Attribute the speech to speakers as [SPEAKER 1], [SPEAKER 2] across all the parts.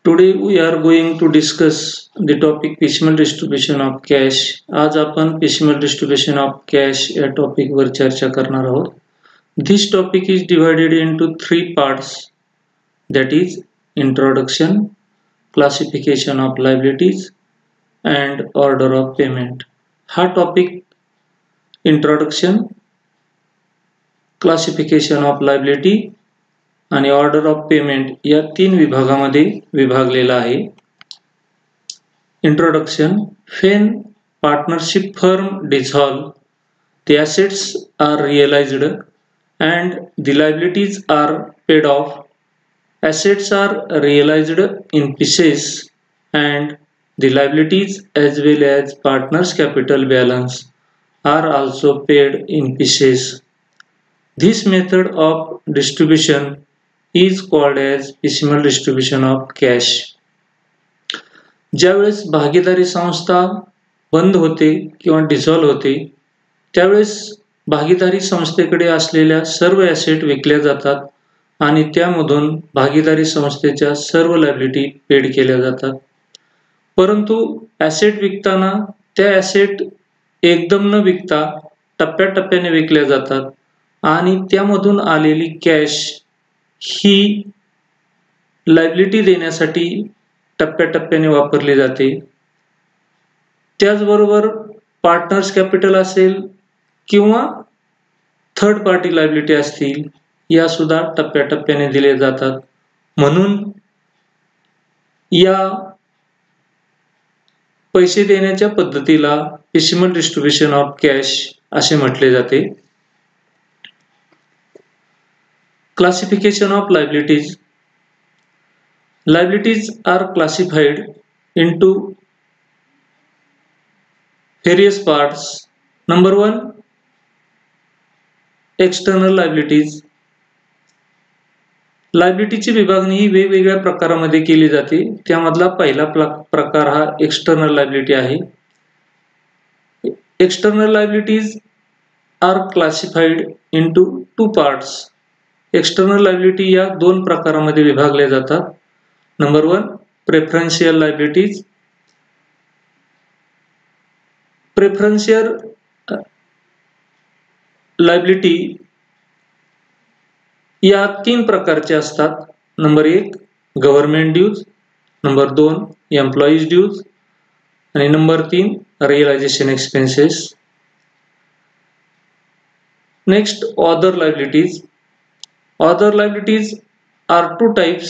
[SPEAKER 1] Today we are going to discuss the topic piecemeal distribution of cash. आज आपण piecemeal distribution of cash या topic वर चर्चा करणार आहोत. This topic is divided into three parts, that is introduction, classification of liabilities and order of payment. हा topic introduction, classification of liability आणि order of payment या तीन विभागामध्ये विभागलेला आहे. Introduction. when partnership firm dissolve, the assets are realized and the liabilities are paid off. Assets are realized in pieces and the liabilities as well as partners capital balance are also paid in pieces. This method of distribution is called as piecemeal distribution of cash. ज्यावेळेस भागीदारी संस्था बंद होते किंवा dissolve होते त्यावेळेस भागीदारी संस्थेकडे असलेल्या सर्व ॲसेट विकल्या जातात आणि त्यामधून भागीदारी संस्थेच्या सर्व लायबिलिटी पेड केल्या जातात. परंतु ॲसेट विकताना त्या ॲसेट एकदम न विकता टप्प्याटप्प्याने विकल्या जातात आणि त्यामधून आलेली कॅश ही लायबिलिटी देण्यासाठी टप्प्याटप्प्याने वापरली जाते. त्याचबरोबर पार्टनर्स कॅपिटल असेल किंवा थर्ड पार्टी लायबिलिटी असतील या सुद्धा टप्प्याटप्प्याने दिल्या जातात. म्हणून या पैसे देण्याच्या पद्धतीला पिecemeal डिस्ट्रीब्युशन ऑफ कॅश असे म्हटले जाते. Classification of liabilities. Liabilities are classified into various parts. Number one, external liabilities. लायबिलिटीची विभागणी ही वेगवेगळ्या प्रकारामध्ये केली जाते. त्यामधला पहिला प्रकार हा एक्सटर्नल लायबिलिटी आहे. External liabilities are classified into two parts. External liability या दोन प्रकारामध्ये विभागल्या जातात. Number one, preferential liabilities. Preferential liability या तीन प्रकारचे असतात. नंबर एक, गव्हर्नमेंट ड्यूज. नंबर दोन, एम्प्लॉईज ड्यूज आणि नंबर तीन, realisation expenses. Next, other liabilities. Other liabilities are two types,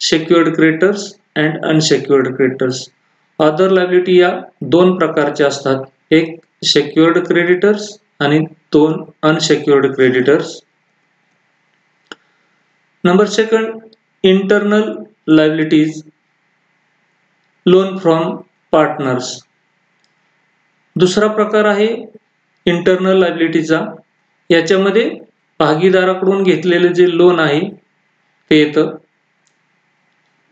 [SPEAKER 1] secured creditors and unsecured creditors. Other liability या दोन प्रकारचे असतात. एक secured creditors आणि दोन unsecured creditors. Number second, internal liabilities, loan from partners. दुसरा प्रकार आहे इंटरनल लायबिलिटीचा. याच्यामध्ये भागीदाराकडून घेतलेले जे लोन आहे ते येतं.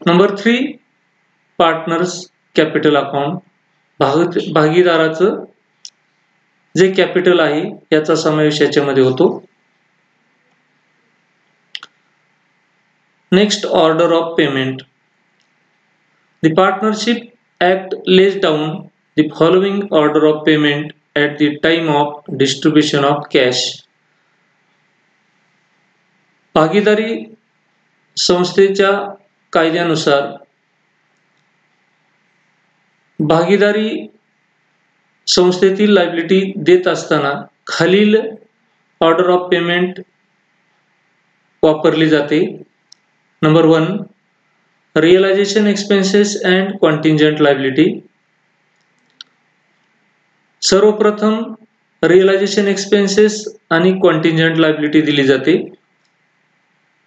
[SPEAKER 1] Number three, partners capital account. भागीदाराचं जे कॅपिटल आहे याचा समावेश याच्यामध्ये होतो. Next, order of payment. The partnership act lays down the following order of payment at the time of distribution of cash. भागीदारी संस्थेच्या कायद्यानुसार भागीदारी संस्थेतील लायबिलिटी देत असताना खालील ऑर्डर ऑफ पेमेंट वापरली जाते. Number one, realisation expenses and contingent liability. सर्वप्रथम रिअलायझेशन एक्सपेन्सेस आणि कॉन्टिंजंट लायबिलिटी दिली जाते.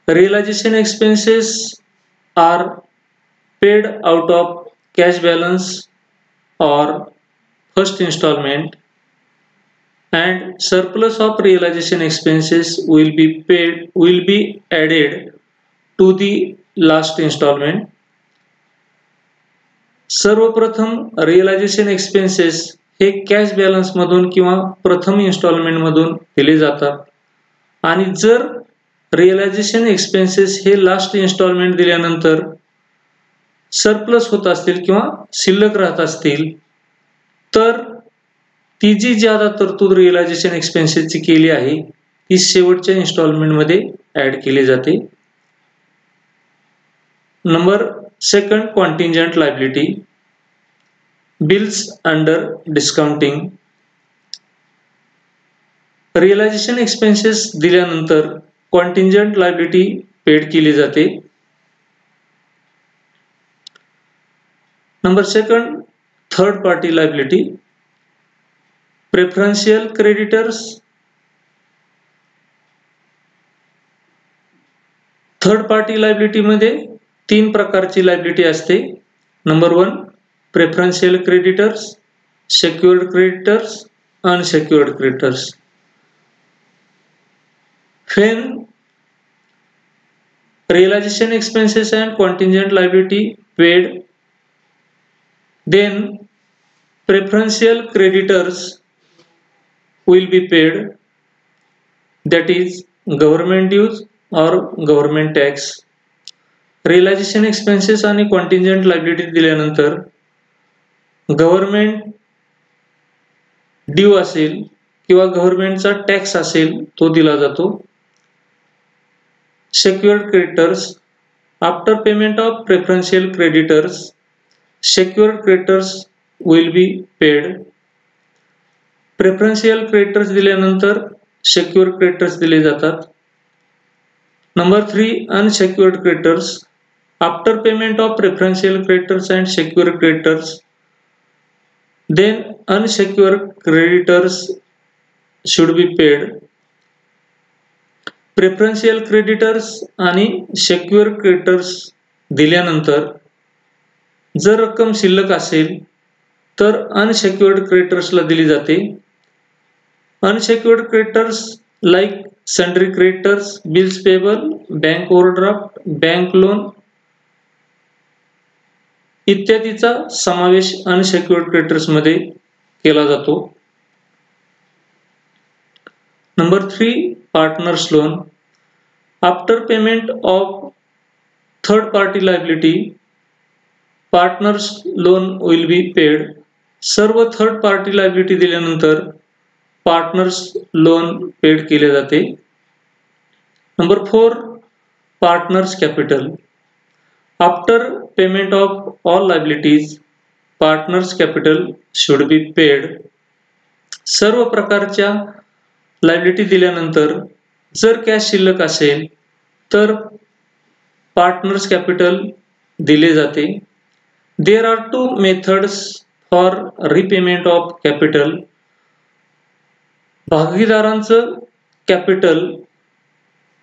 [SPEAKER 1] Realization expenses are paid out of cash balance or first installment, and surplus of realization expenses will be added to the last installment. सर्वप्रथम realisation expenses हे cash balance मधून किंवा प्रथम instalment मधून दिले जातात आणि जर रिअलायझेशन एक्सपेन्सेस हे लास्ट इन्स्टॉलमेंट दिल्यानंतर सरप्लस होत असतील किंवा शिल्लक राहत असतील तर ती जी ज्यादा तरतूद रिअलायझेशन एक्सपेन्सेसची केली आहे ती शेवटच्या इन्स्टॉलमेंटमध्ये ऍड केली जाते. Number second, contingent liability, bills under discounting. Realisation expenses दिल्यानंतर कॉन्टिंजंट लायबिलिटी पेड केली जाते. Number second, third party liability, preferential creditors. Third party liability मध्ये 3 प्रकारची लायबिलिटी असते. Number 1, preferential creditors, secured creditors, unsecured creditors. When realization expenses and contingent liability paid, then preferential creditors will be paid, that is government dues or government tax. Realisation expenses आणि contingent liability दिल्यानंतर government due असेल किंवा गव्हर्नमेंटचा tax असेल तो दिला जातो. Secured creditors, after payment of preferential creditors, secured creditors will be paid. Preferential creditors दिल्यानंतर secured creditors दिले जातात. Number 3, unsecured creditors, after payment of preferential creditors and secured creditors, then unsecured creditors should be paid. Preferential creditors आणि secure creditors दिल्यानंतर जर रक्कम शिल्लक असेल तर अनसेक्युअर्ड क्रेडिटर्सला दिली जाते. Unsecured creditors like sundry creditors, bills payable, bank overdraft, bank loan इत्यादीचा समावेश अनसेक्युअर्ड क्रेडिटर्स मध्ये केला जातो. Number 3, partners loan. After payment of third party liability, partners loan will be paid. सर्व थर्ड पार्टी लायबिलिटी दिल्यानंतर partners loan paid केले जाते. Number 4, partners capital. After payment of all liabilities, partners capital should be paid. सर्व प्रकारच्या liability दिल्यानंतर जर cash शिल्लक असेल तर पार्टनर्स कॅपिटल दिले जाते. There are 2 methods for repayment of capital. भागीदारांचं कॅपिटल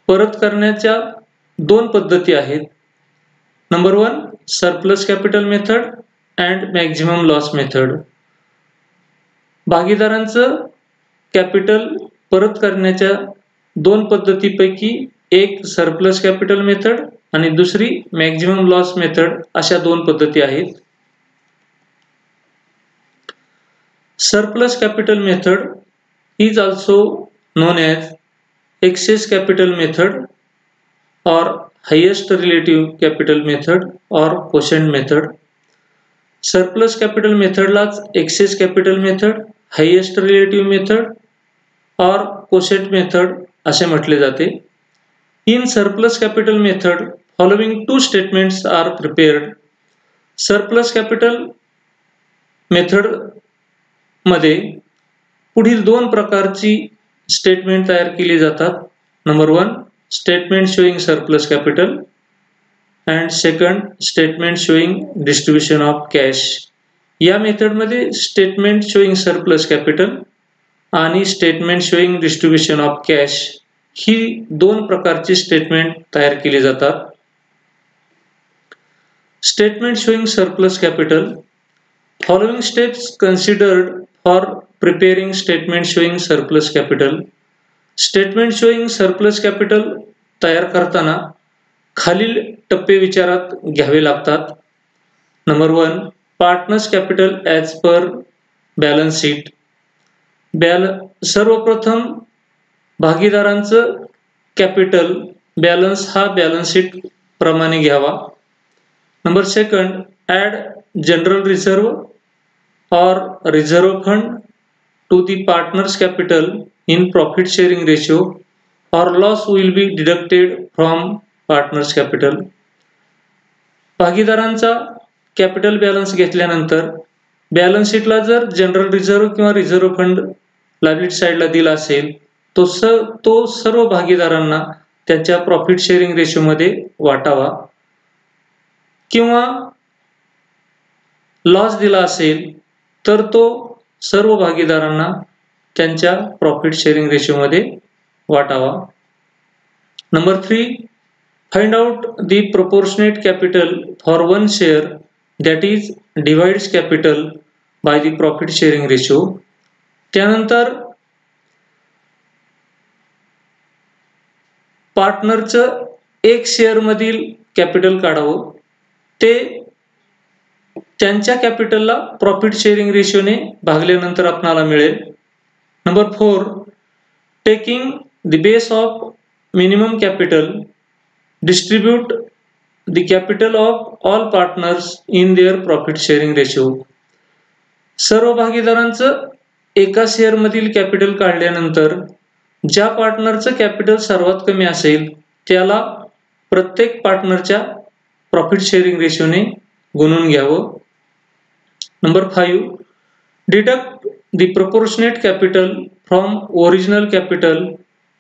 [SPEAKER 1] परत करण्याच्या 2 पद्धती आहेत. Number 1, surplus capital method and maximum loss method. भागीदारांचं कॅपिटल परत करण्याच्या 2 पद्धतीपैकी एक सरप्लस कॅपिटल मेथड आणि दुसरी मॅक्झिमम लॉस मेथड अशा 2 पद्धती आहेत. Surplus capital method is also known as excess capital method or highest relative capital method or quotient method. Surplus capital मेथडलाच excess capital method, highest relative method और quotient method असे म्हटले जाते. In surplus capital method following 2 statements are prepared. Surplus capital method मध्ये पुढील 2 प्रकारची statement तयार केली जातात. Number 1, statement showing surplus capital and second, statement showing distribution of cash. या मेथडमध्ये स्टेटमेंट शोइंग सरप्लस कॅपिटल आणि statement showing distribution of cash ही 2 प्रकारची स्टेटमेंट तयार केली जातात. Statement showing surplus capital. Following steps considered for preparing statement showing surplus capital. Statement showing surplus capital तयार करताना खालील टप्पे विचारात घ्यावे लागतात. Number 1, partners capital as per balance sheet. सर्वप्रथम भागीदारांचं कॅपिटल बॅलन्स हा बॅलन्स शीट प्रमाणे घ्यावा. Number second, add general reserve or reserve fund to the partner's capital in profit sharing ratio, or loss will be deducted from partner's capital. भागीदारांचा capital balance घेतल्यानंतर balance शीटला जर general reserve किंवा reserve fund liability साईडला दिला असेल तो सर्व भागीदारांना त्यांच्या प्रॉफिट शेअरिंग रेशोमध्ये वाटावा, किंवा लॉस दिला असेल तर तो सर्व भागीदारांना त्यांच्या प्रॉफिट शेअरिंग रेशोमध्ये वाटावा. Number 3, find out the proportionate capital for one share that is divides capital by the profit sharing ratio. त्यानंतर पार्टनरचं एक शेअर मधील कॅपिटल काढावं, ते त्यांच्या कॅपिटलला प्रॉफिट शेअरिंग रेशोने भागल्यानंतर आपल्याला मिळेल. Number 4, taking the base of minimum capital distribute the capital of all partners in their profit sharing ratio. सर्व भागीदारांचं एका शेअर मधील कॅपिटल काढल्यानंतर ज्या पार्टनरचं कॅपिटल सर्वात कमी असेल त्याला प्रत्येक पार्टनरच्या प्रॉफिट शेअरिंग रेशोने गुणून घ्यावं. Number 5, deduct the proportionate capital from original capital.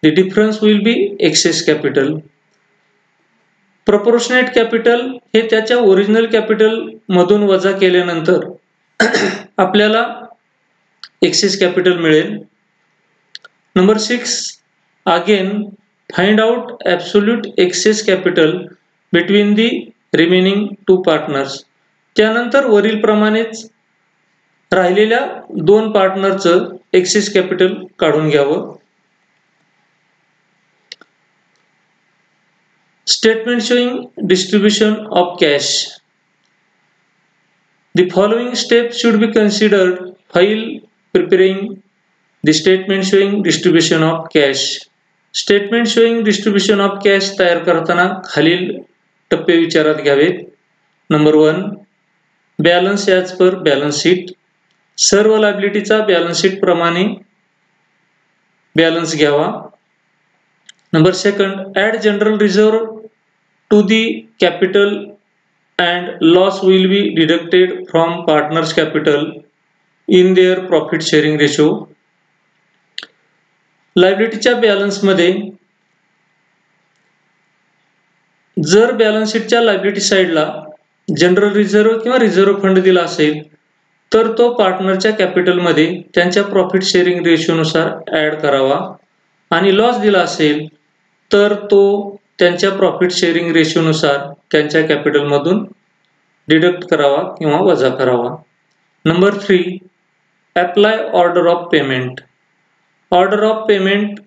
[SPEAKER 1] The difference will be excess capital. Proportionate capital हे त्याच्या ओरिजिनल कॅपिटल मधून वजा केल्यानंतर आपल्याला एक्सेस कॅपिटल मिळेल. Number 6, again find out absolute excess capital between the remaining 2 partners. त्यानंतर वरील प्रमाणेच राहिलेल्या 2 पार्टनरचं एक्सेस कॅपिटल काढून घ्यावं. Statement showing distribution of cash. The following steps should be considered while preparing the statement showing distribution of cash. Statement showing distribution of cash तयार करताना खालील टप्पे विचारात घ्यावेत. Number 1, balance as per balance sheet. सर्व लायबिलिटीचा balance sheet प्रमाणे balance घ्यावा. Number 2, add general reserve to the capital and loss will be deducted from partners capital in their profit sharing ratio. लायबिलिटीच्या बॅलन्स मध्ये जर बॅलन्स शीटच्या liability साइडला general reserve किंवा reserve fund दिला असेल तर तो पार्टनरच्या कॅपिटल मध्ये त्यांच्या प्रॉफिट शेअरिंग रेशोनुसार ऍड करावा, आणि लॉस दिला असेल तर तो त्यांच्या प्रॉफिट शेअरिंग रेशोनुसार त्यांच्या कॅपिटलमधून डिडक्ट करावा किंवा वजा करावा. Number 3, apply order of payment. Order of payment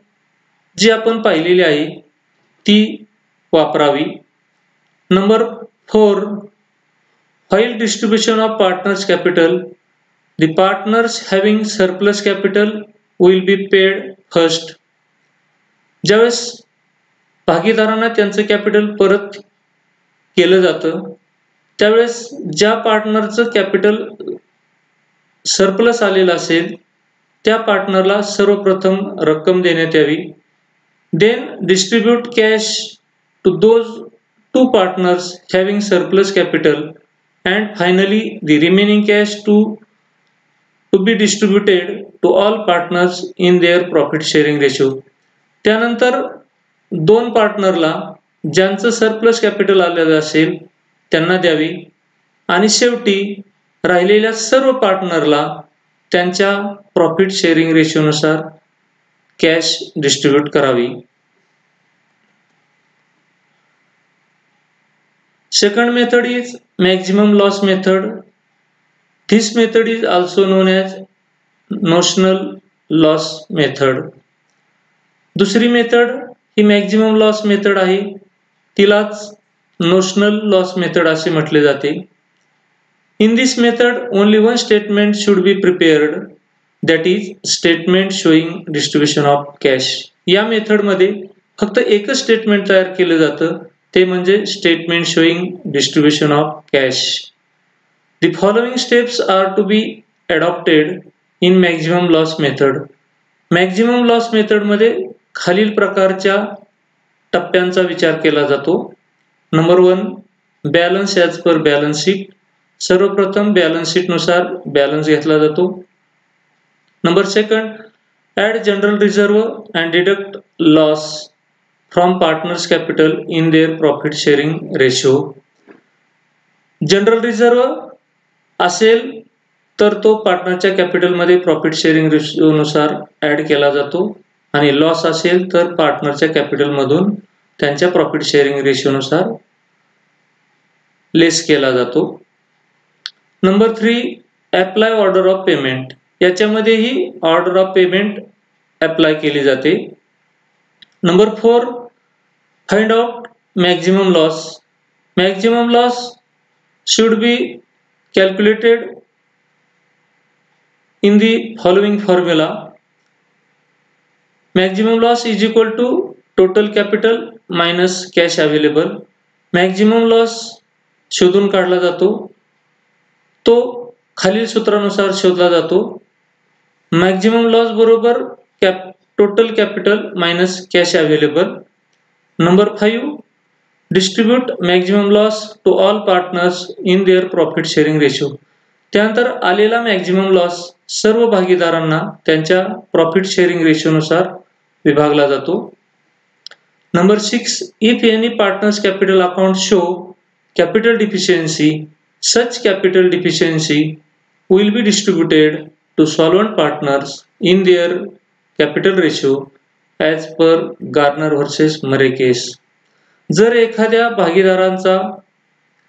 [SPEAKER 1] जी आपण पाहिलेली आहे ती वापरावी. Number 4, while distribution of partners capital, the partners having surplus capital will be paid first. ज्यावेळेस भागीदारांना त्यांचं कॅपिटल परत केलं जातं त्यावेळेस ज्या पार्टनरचं कॅपिटल सरप्लस आलेलं असेल त्या पार्टनरला सर्वप्रथम रक्कम देण्यात यावी. Then distribute cash to those 2 partners having surplus capital, and finally the remaining cash to be distributed to all partners in their profit sharing ratio. त्यानंतर 2 पार्टनरला ज्यांचं सरप्लस कॅपिटल आलेलं असेल त्यांना द्यावी, आणि शेवटी राहिलेल्या सर्व पार्टनरला त्यांच्या प्रॉफिट शेअरिंग रेशोनुसार कॅश डिस्ट्रीब्यूट करावी. Second method is maximum loss method. This method is also known as notional loss method. दुसरी मेथड ही मॅक्झिमम लॉस मेथड आहे, तिलाच नोशनल लॉस मेथड असे म्हटले जाते. In this method only one statement should be prepared, that is statement showing distribution of cash. या मेथडमध्ये फक्त एकच स्टेटमेंट तयार केलं जातं ते म्हणजे statement showing distribution of cash. The following steps are to be adopted in maximum loss method. Maximum loss method मध्ये खालील प्रकारच्या टप्प्यांचा विचार केला जातो. Number 1, balance as per balance sheet. सर्वप्रथम बॅलन्स शीट नुसार बॅलन्स घेतला जातो. Number 2, add general reserve and deduct loss from partners capital in their profit sharing ratio. General reserve असेल तर तो पार्टनरच्या कॅपिटलमध्ये प्रॉफिट शेअरिंग रेशोनुसार ॲड केला जातो आणि लॉस असेल तर पार्टनरच्या कॅपिटलमधून त्यांच्या प्रॉफिट शेअरिंग रेशोनुसार लेस केला जातो. Number 3, apply order of payment. याच्यामध्येही ऑर्डर ऑफ पेमेंट अप्लाय केली जाते. Number 4, find out maximum loss. Maximum loss should be calculated in the following formula. Maximum loss is equal to total capital minus cash available. Maximum loss शोधून काढला जातो. तो खालील सूत्रानुसार शोधला जातो. मॅक्झिमम लॉस बरोबर total capital minus cash available. Number 5, distribute maximum loss to all partners in their profit sharing ratio. त्यानंतर आलेला मॅक्झिमम लॉस सर्व भागीदारांना त्यांच्या प्रॉफिट शेअरिंग रेशोनुसार विभागला जातो. Number 6, if any partners capital account show capital deficiency, such capital deficiency will be distributed to solvent partners in their capital ratio as per Garner versus Murray case. जर एखाद्या भागीदारांचा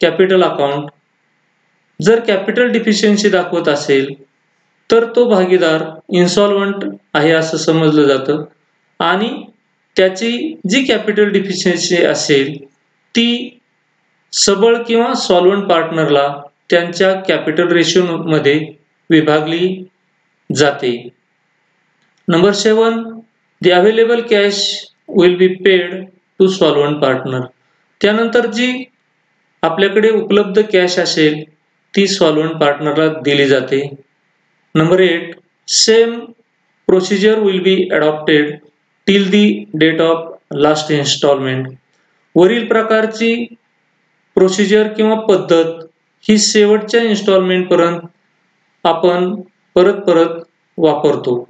[SPEAKER 1] capital account जर capital deficiency दाखवत असेल तर तो भागीदार इन्सॉल्वंट आहे असं समजलं जातं आणि त्याची जी कॅपिटल डिफिशियन्सी असेल ती सबळ किंवा सॉल्वंट पार्टनरला त्यांच्या कॅपिटल रेशोमध्ये विभागली जाते. Number 7, the available cash will be paid to solvent partner. त्यानंतर जी आपल्याकडे उपलब्ध कॅश असेल ती सॉल्वंट पार्टनरला दिली जाते. Number 8, same procedure will be adopted till the date of last instalment. वरील प्रकारची प्रोसिजर किंवा पद्धत ही शेवटच्या इन्स्टॉलमेंट पर्यंत आपण परत वापरतो.